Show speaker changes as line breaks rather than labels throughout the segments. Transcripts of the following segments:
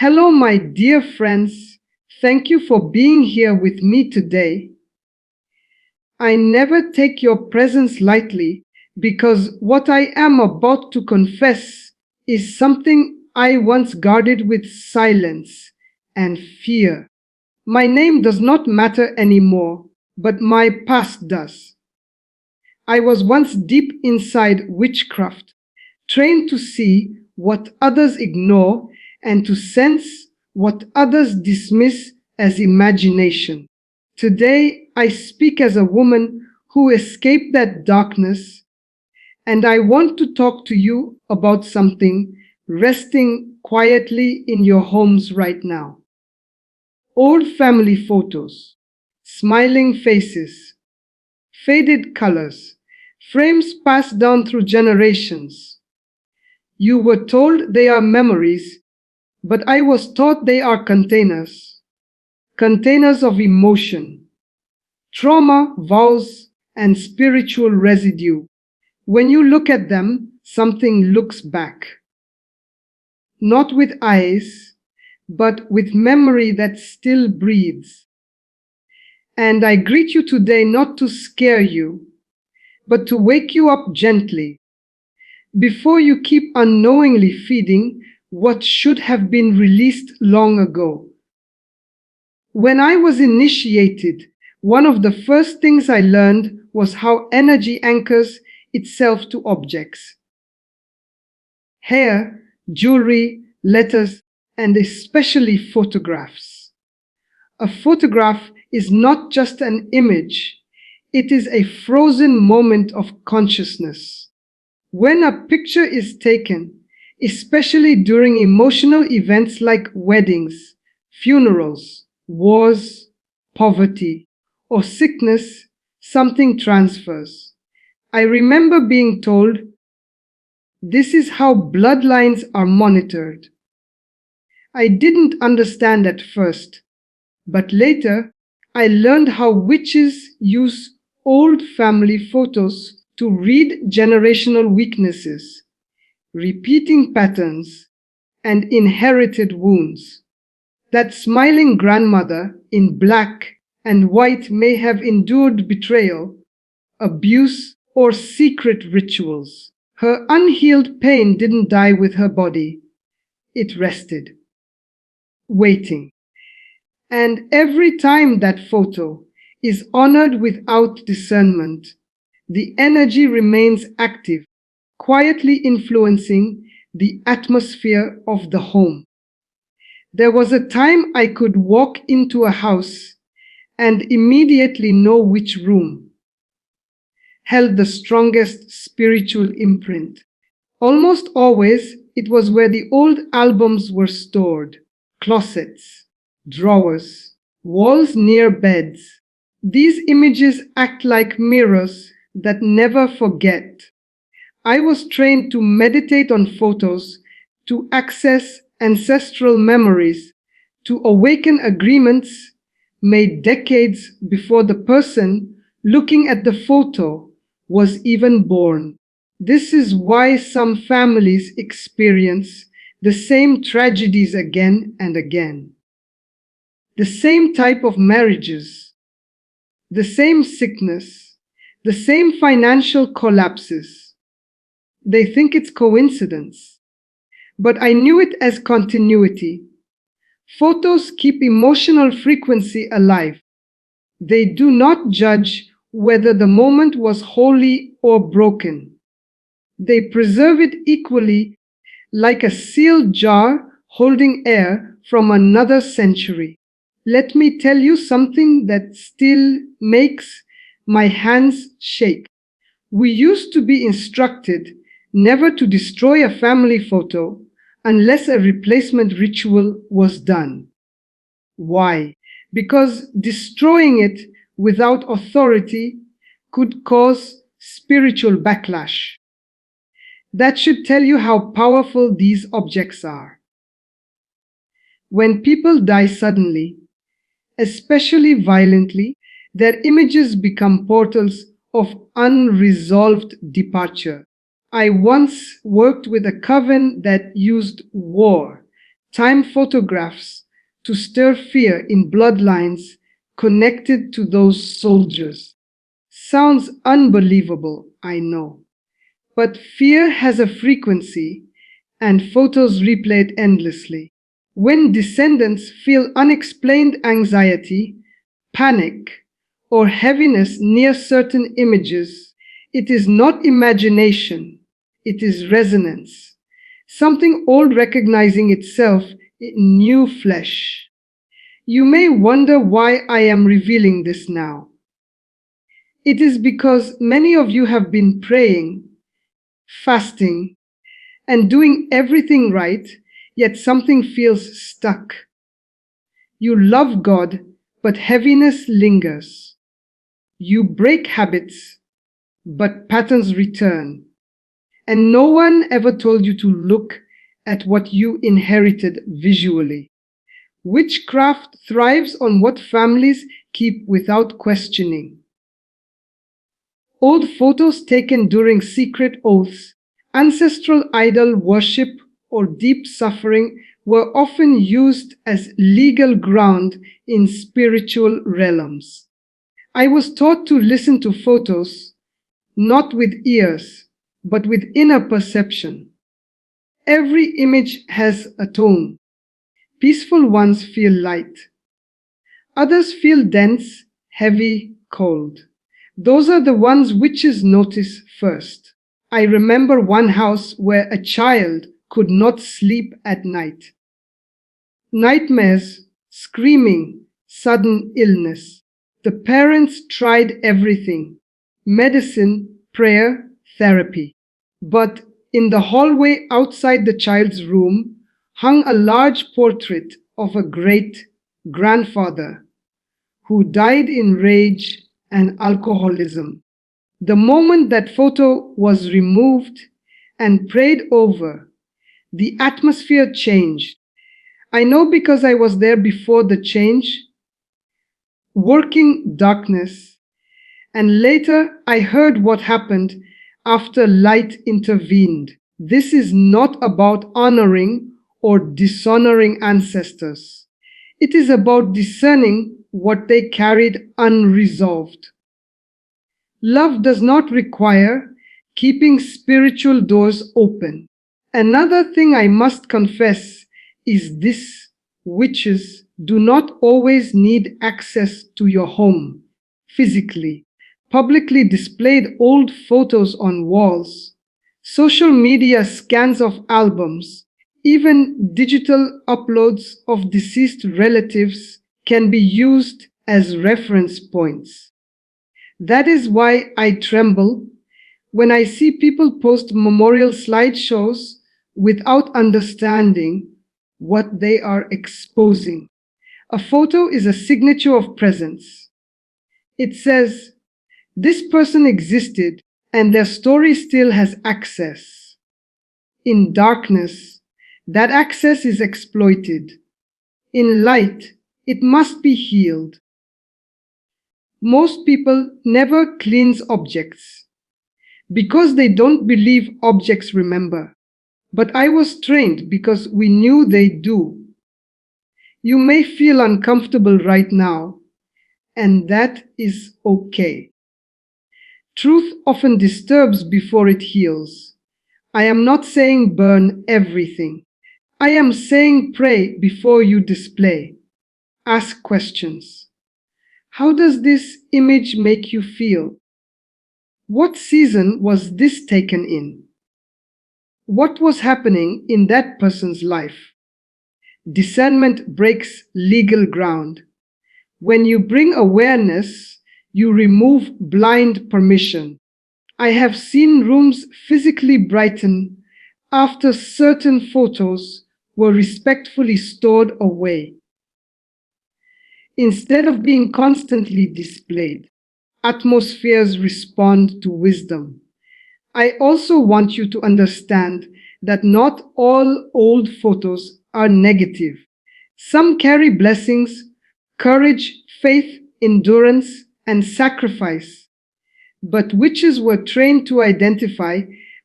Hello, my dear friends. Thank you for being here with me today. I never take your presence lightly because what I am about to confess is something I once guarded with silence and fear. My name does not matter anymore, but my past does. I was once deep inside witchcraft, trained to see what others ignore and to sense what others dismiss as imagination. Today, I speak as a woman who escaped that darkness, and I want to talk to you about something resting quietly in your homes right now. Old family photos, smiling faces, faded colors, frames passed down through generations. You were told they are memories, but I was taught they are containers. Containers of emotion, trauma, vows, and spiritual residue. When you look at them, something looks back. Not with eyes, but with memory that still breathes. And I greet you today not to scare you, but to wake you up gently, before you keep unknowingly feeding what should have been released long ago. When I was initiated, one of the first things I learned was how energy anchors itself to objects. Hair, jewelry, letters, and especially photographs. A photograph is not just an image, it is a frozen moment of consciousness. When a picture is taken, especially during emotional events like weddings, funerals, wars, poverty, or sickness, something transfers. I remember being told, this is how bloodlines are monitored. I didn't understand at first, but later I learned how witches use old family photos to read generational weaknesses, repeating patterns, and inherited wounds. That smiling grandmother in black and white may have endured betrayal, abuse, or secret rituals. Her unhealed pain didn't die with her body. It rested, waiting. And every time that photo is honored without discernment, the energy remains active, quietly influencing the atmosphere of the home. There was a time I could walk into a house and immediately know which room held the strongest spiritual imprint. Almost always, it was where the old albums were stored, closets, drawers, walls near beds. These images act like mirrors that never forget. I was trained to meditate on photos, to access ancestral memories, to awaken agreements made decades before the person looking at the photo was even born. This is why some families experience the same tragedies again and again. The same type of marriages, the same sickness, the same financial collapses. They think it's coincidence, but I knew it as continuity. Photos keep emotional frequency alive. They do not judge whether the moment was holy or broken. They preserve it equally, like a sealed jar holding air from another century. Let me tell you something that still makes my hands shake. We used to be instructed never to destroy a family photo unless a replacement ritual was done. Why? Because destroying it without authority could cause spiritual backlash. That should tell you how powerful these objects are. When people die suddenly, especially violently, their images become portals of unresolved departure. I once worked with a coven that used war, time photographs to stir fear in bloodlines connected to those soldiers. Sounds unbelievable, I know. But fear has a frequency, and photos replay it endlessly. When descendants feel unexplained anxiety, panic, or heaviness near certain images, it is not imagination, it is resonance, something old recognizing itself in new flesh. You may wonder why I am revealing this now. It is because many of you have been praying, fasting, and doing everything right, yet something feels stuck. You love God, but heaviness lingers. You break habits, but patterns return. And no one ever told you to look at what you inherited visually. Witchcraft thrives on what families keep without questioning. Old photos taken during secret oaths, ancestral idol worship, or deep suffering were often used as legal ground in spiritual realms. I was taught to listen to photos, not with ears, but with inner perception. Every image has a tone. Peaceful ones feel light. Others feel dense, heavy, cold. Those are the ones witches notice first. I remember one house where a child could not sleep at night. Nightmares, screaming, sudden illness. The parents tried everything: medicine, prayer, therapy. But in the hallway outside the child's room hung a large portrait of a great grandfather who died in rage and alcoholism. The moment that photo was removed and prayed over, the atmosphere changed. I know because I was there before the change, working darkness, and later I heard what happened after light intervened. This is not about honoring or dishonoring ancestors. It is about discerning what they carried unresolved. Love does not require keeping spiritual doors open. Another thing I must confess is this: witches do not always need access to your home physically. Publicly displayed old photos on walls, social media scans of albums, even digital uploads of deceased relatives can be used as reference points. That is why I tremble when I see people post memorial slideshows without understanding what they are exposing. A photo is a signature of presence. It says, this person existed and their story still has access. In darkness, that access is exploited. In light, it must be healed. Most people never cleanse objects because they don't believe objects remember. But I was trained because we knew they do. You may feel uncomfortable right now, and that is okay. Truth often disturbs before it heals. I am not saying burn everything. I am saying pray before you display. Ask questions. How does this image make you feel? What season was this taken in? What was happening in that person's life? Discernment breaks legal ground. When you bring awareness, you remove blind permission. I have seen rooms physically brighten after certain photos were respectfully stored away. Instead of being constantly displayed, atmospheres respond to wisdom. I also want you to understand that not all old photos are negative. Some carry blessings, courage, faith, endurance, and sacrifice. But witches were trained to identify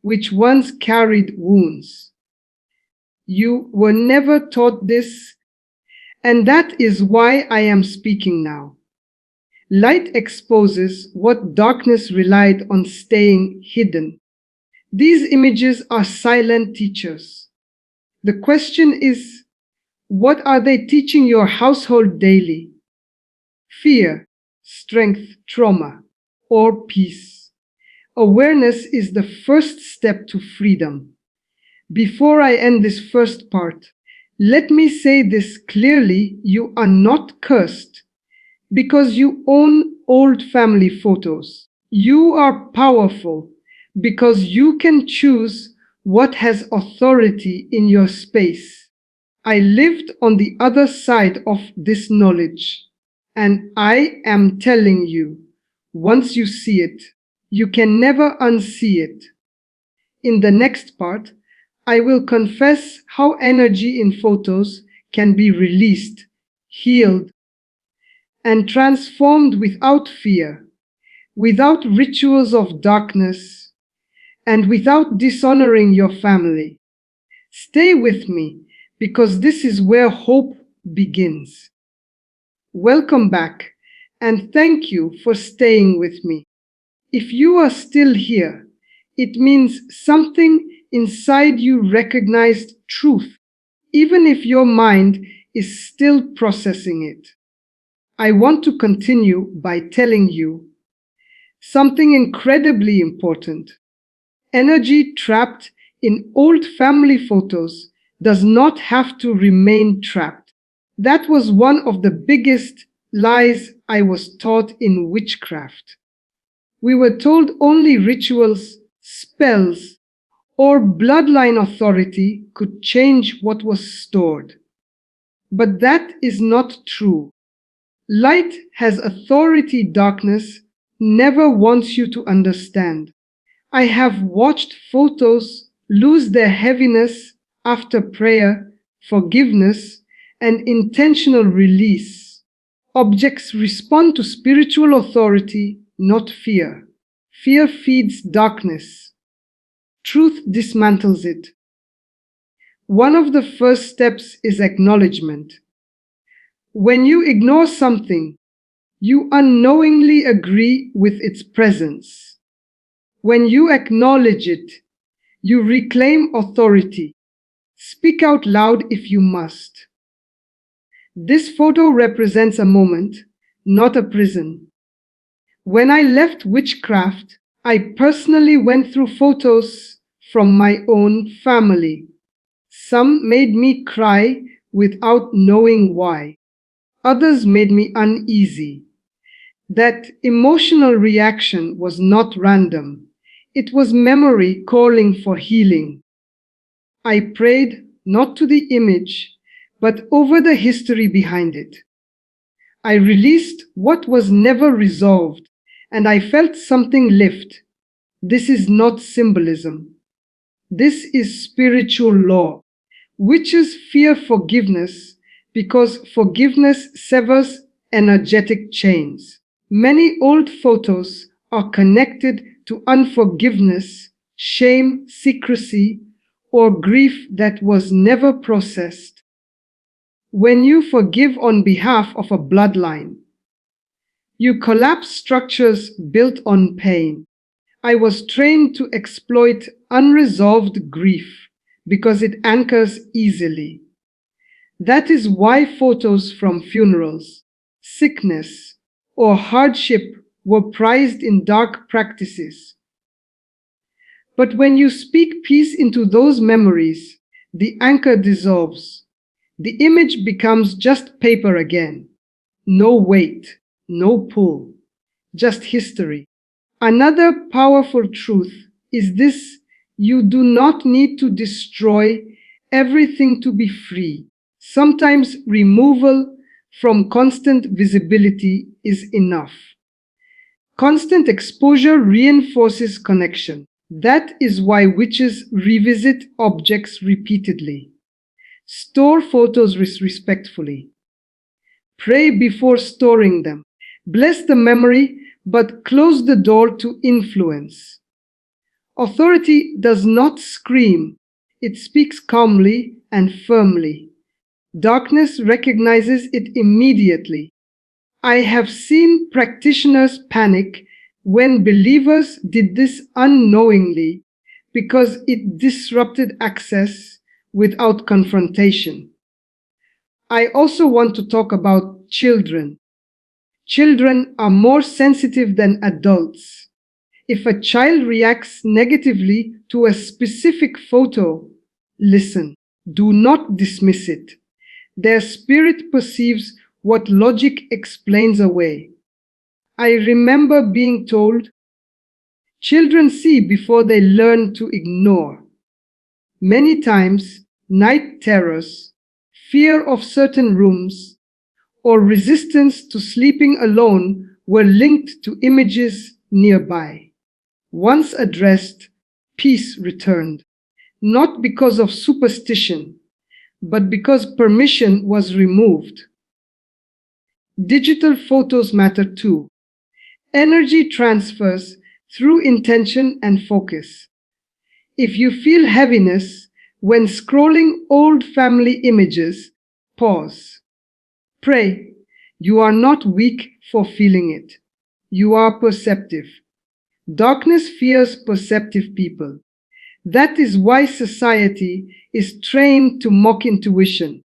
which ones carried wounds. You were never taught this, and that is why I am speaking now. Light exposes what darkness relied on staying hidden. These images are silent teachers. The question is, what are they teaching your household daily? Fear, strength, trauma, or peace? Awareness is the first step to freedom. Before I end this first part, let me say this clearly: you are not cursed because you own old family photos. You are powerful because you can choose what has authority in your space. I lived on the other side of this knowledge, and I am telling you, once you see it, you can never unsee it. In the next part, I will confess how energy in photos can be released, healed, and transformed without fear, without rituals of darkness, and without dishonoring your family. Stay with me, because this is where hope begins. Welcome back, and thank you for staying with me. If you are still here, it means something inside you recognized truth, even if your mind is still processing it. I want to continue by telling you something incredibly important. Energy trapped in old family photos does not have to remain trapped. That was one of the biggest lies I was taught in witchcraft. We were told only rituals, spells, or bloodline authority could change what was stored. But that is not true. Light has authority darkness never wants you to understand. I have watched photos lose their heaviness after prayer, forgiveness, and intentional release. Objects respond to spiritual authority, not fear. Fear feeds darkness. Truth dismantles it. One of the first steps is acknowledgement. When you ignore something, you unknowingly agree with its presence. When you acknowledge it, you reclaim authority. Speak out loud if you must. This photo represents a moment, not a prison. When I left witchcraft, I personally went through photos from my own family. Some made me cry without knowing why. Others made me uneasy. That emotional reaction was not random. It was memory calling for healing. I prayed not to the image, but over the history behind it. I released what was never resolved, and I felt something lift. This is not symbolism. This is spiritual law. Witches fear forgiveness because forgiveness severs energetic chains. Many old photos are connected to unforgiveness, shame, secrecy, or grief that was never processed. When you forgive on behalf of a bloodline, you collapse structures built on pain. I was trained to exploit unresolved grief because it anchors easily. That is why photos from funerals, sickness, or hardship were prized in dark practices. But when you speak peace into those memories, the anchor dissolves. The image becomes just paper again. No weight, no pull, just history. Another powerful truth is this: you do not need to destroy everything to be free. Sometimes removal from constant visibility is enough. Constant exposure reinforces connection. That is why witches revisit objects repeatedly. Store photos respectfully. Pray before storing them. Bless the memory, but close the door to influence. Authority does not scream, It speaks calmly and firmly. Darkness recognizes it immediately. I have seen practitioners panic when believers did this unknowingly because it disrupted access without confrontation. I also want to talk about children. Children are more sensitive than adults. If a child reacts negatively to a specific photo, listen. Do not dismiss it. Their spirit perceives what logic explains away. I remember being told, children see before they learn to ignore. Many times, night terrors, fear of certain rooms, or resistance to sleeping alone were linked to images nearby. Once addressed, peace returned, not because of superstition, but because permission was removed. Digital photos matter too. Energy transfers through intention and focus. If you feel heaviness when scrolling old family images, pause. Pray. You are not weak for feeling it. You are perceptive. Darkness fears perceptive people. That is why society is trained to mock intuition.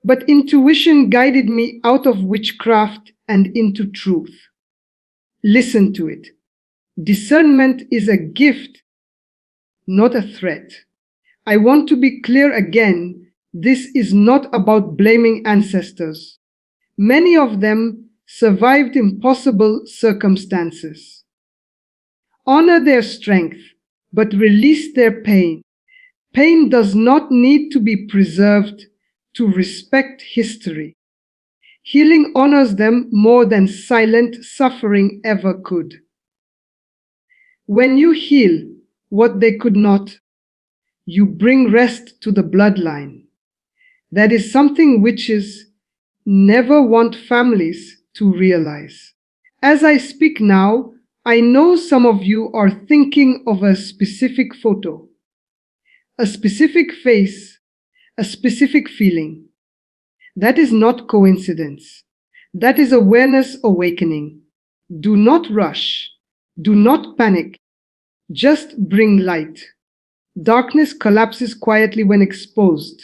But intuition guided me out of witchcraft and into truth. Listen to it. Discernment is a gift, not a threat. I want to be clear again, this is not about blaming ancestors. Many of them survived impossible circumstances. Honor their strength, but release their pain. Pain does not need to be preserved to respect history. Healing honors them more than silent suffering ever could. When you heal what they could not, you bring rest to the bloodline. That is something witches never want families to realize. As I speak now, I know some of you are thinking of a specific photo, a specific face, a specific feeling. That is not coincidence. That is awareness awakening. Do not rush. Do not panic. Just bring light. Darkness collapses quietly when exposed.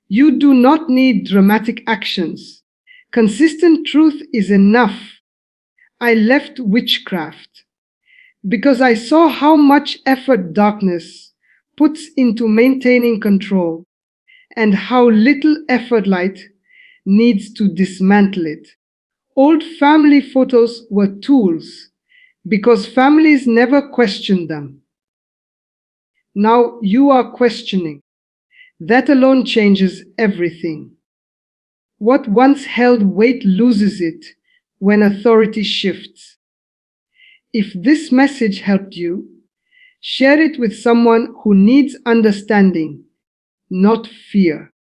You do not need dramatic actions. Consistent truth is enough. I left witchcraft because I saw how much effort darkness puts into maintaining control and how little effort light needs to dismantle it. Old family photos were tools because families never questioned them. Now you are questioning. That alone changes everything. What once held weight loses it when authority shifts. If this message helped you, share it with someone who needs understanding, not fear.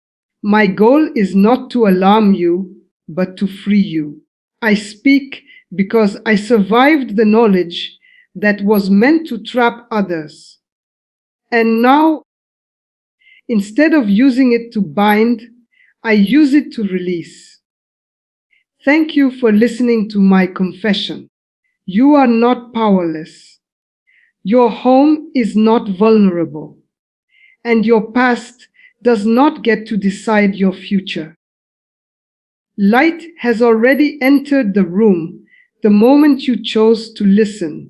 My goal is not to alarm you, but to free you. I speak because I survived the knowledge that was meant to trap others. And now, instead of using it to bind, I use it to release. Thank you for listening to my confession. You are not powerless. Your home is not vulnerable. And your past does not get to decide your future. Light has already entered the room the moment you chose to listen.